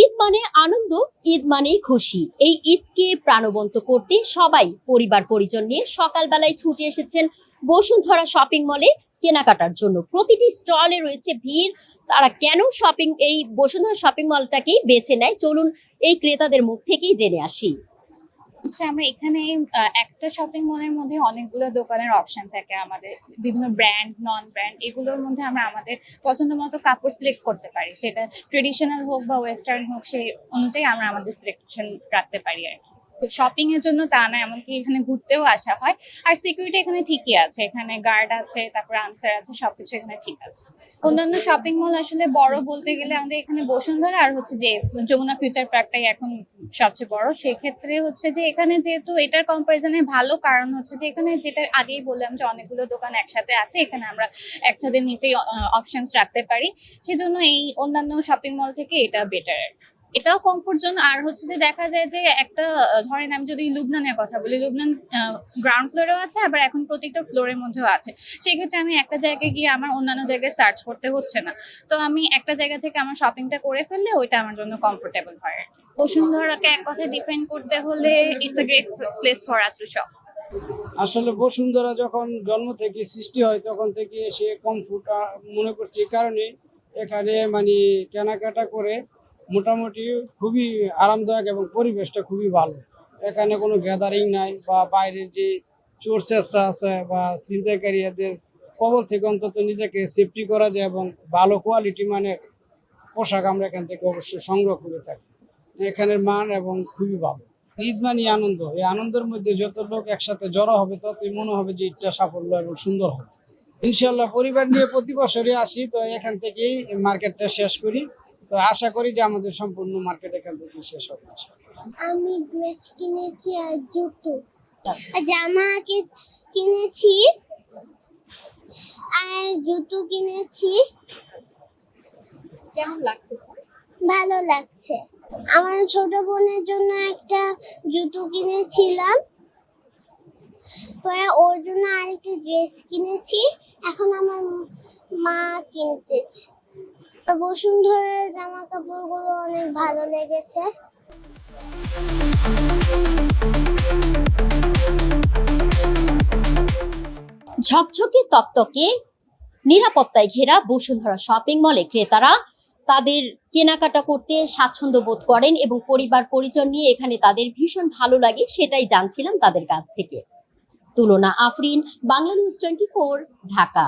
ঈদ মানে আনন্দ, ঈদ মানেই খুশি। এই ঈদকে প্রাণবন্ত করতে সবাই পরিবার পরিজন নিয়ে সকালবেলায় ছুটে এসেছেন বসুন্ধরা শপিং মলে কেনাকাটার জন্য। প্রতিটি স্টলে রয়েছে ভিড়। তারা কেন এই বসুন্ধরা শপিং মলটাকেই বেছে নেয়, চলুন এই ক্রেতাদের মুখ থেকেই জেনে আসি। আমরা এখানে একটা শপিং মলের মধ্যে অনেকগুলো দোকানের অপশন থাকে আমাদের, বিভিন্ন ব্র্যান্ড নন ব্র্যান্ড এগুলোর মধ্যে আমরা আমাদের পছন্দ মতো কাপড় সিলেক্ট করতে পারি। সেটা ট্রেডিশনাল হোক বা ওয়েস্টার্ন হোক, সেই অনুযায়ী আমরা আমাদের সিলেকশন রাখতে পারি আর কি। শপিং এর জন্য তা না, এমনকি এখানে ঘুরতেও আসা হয়। আর সিকিউরিটি এখানে ঠিকই আছে, এখানে গার্ড আছে, তারপর আনসার আছে, সবকিছু এখানে ঠিক আছে। অন্যান্য শপিং মল আসলে বড় বলতে গেলে আমাদের এখানে বসুন্ধরা আর হচ্ছে যে যমুনা ফিউচার পার্কটাই এখন সবচেয়ে বড়। সেক্ষেত্রে হচ্ছে যে এখানে যেহেতু এটার কম্পারিজনে ভালো, কারণ হচ্ছে যে এখানে যেটা আগেই বললাম যে অনেকগুলো দোকান একসাথে আছে, এখানে আমরা একসাথে নিচেই অপশনস রাখতে পারি। সেজন্য এই অন্যান্য শপিং মল থেকে এটা বেটার। এটাও কমফোর্ট জোন। আর হচ্ছে যে দেখা যায় যে একটা ধরেন আমি যদি লুবনানের কথা বলি, লুবনান গ্রাউন্ড ফ্লোরেও আছে, আবার এখন প্রত্যেকটা ফ্লোরের মধ্যেও আছে। সেক্ষেত্রে আমি একটা জায়গায় গিয়ে আমার অন্যান্য জায়গায় সার্চ করতে হচ্ছে না। তো আমি একটা জায়গা থেকে আমার শপিংটা করে ফেললে ওইটা আমার জন্য কমফোর্টেবল হয় আর কি। বসুন্ধরাকে এক কথায় ডিফাইন করতে হলে it's a great place for us to shop. আসলে বসুন্ধরা যখন জন্ম থেকে সৃষ্টি হয় তখন থেকে সে কমফোর্ট মনে করছে, এই কারণে এখানে মানে কেনাকাটা করে মোটামুটি খুবই আরামদায়ক এবং পরিবেশটা খুবই ভালো। এখানে কোনো গ্যাদারিং নাই বা বাইরের যে চোর চেষ্টা আছে বা ছিনতাইকারীদের কবল থেকে অন্তত নিজেকে সেফটি করা যায় এবং ভালো কোয়ালিটি মানের পোশাক আমরা এখান থেকে অবশ্যই সংগ্রহ করে থাকি। এখানের মান এবং খুবই ভালো। ঈদ মানে আনন্দ, এই আনন্দের মধ্যে যত লোক একসাথে জড়ো হবে ততই মনে হবে যে ঈদটা সাফল্য এবং সুন্দর হবে। ইনশাল্লাহ পরিবার নিয়ে প্রতি বছরই আসি, তো এখান থেকেই মার্কেটটা শেষ করি। তো আশা করি যে আমাদের সম্পূর্ণ মার্কেট এখান থেকে শেষ হবে। আমি ড্রেস কিনেছি আর জুতো জামা কিনেছি আর জুতো কিনেছি। কেমন লাগছে? ভালো লাগছে। আমার ছোট বোনের জন্য একটা জুতো কিনেছিলাম, পরে ওর জন্য আরেকটা ড্রেস কিনেছি। এখন আমার মা কিনতেছে। বসুন্ধরার জামা কাপড়গুলো অনেক ভালো লেগেছে। ঝকঝকে তকতকে নিরাপত্তায় ঘেরা বসুন্ধরা শপিং মলে ক্রেতারা তাদের কেনাকাটা করতে স্বাচ্ছন্দ্য বোধ করেন এবং পরিবার পরিজন নিয়ে এখানে তাদের ভীষণ ভালো লাগে, সেটাই জানছিলাম তাদের কাছ থেকে। তুলনা আফরিন, বাংলা নিউজ 24, ঢাকা।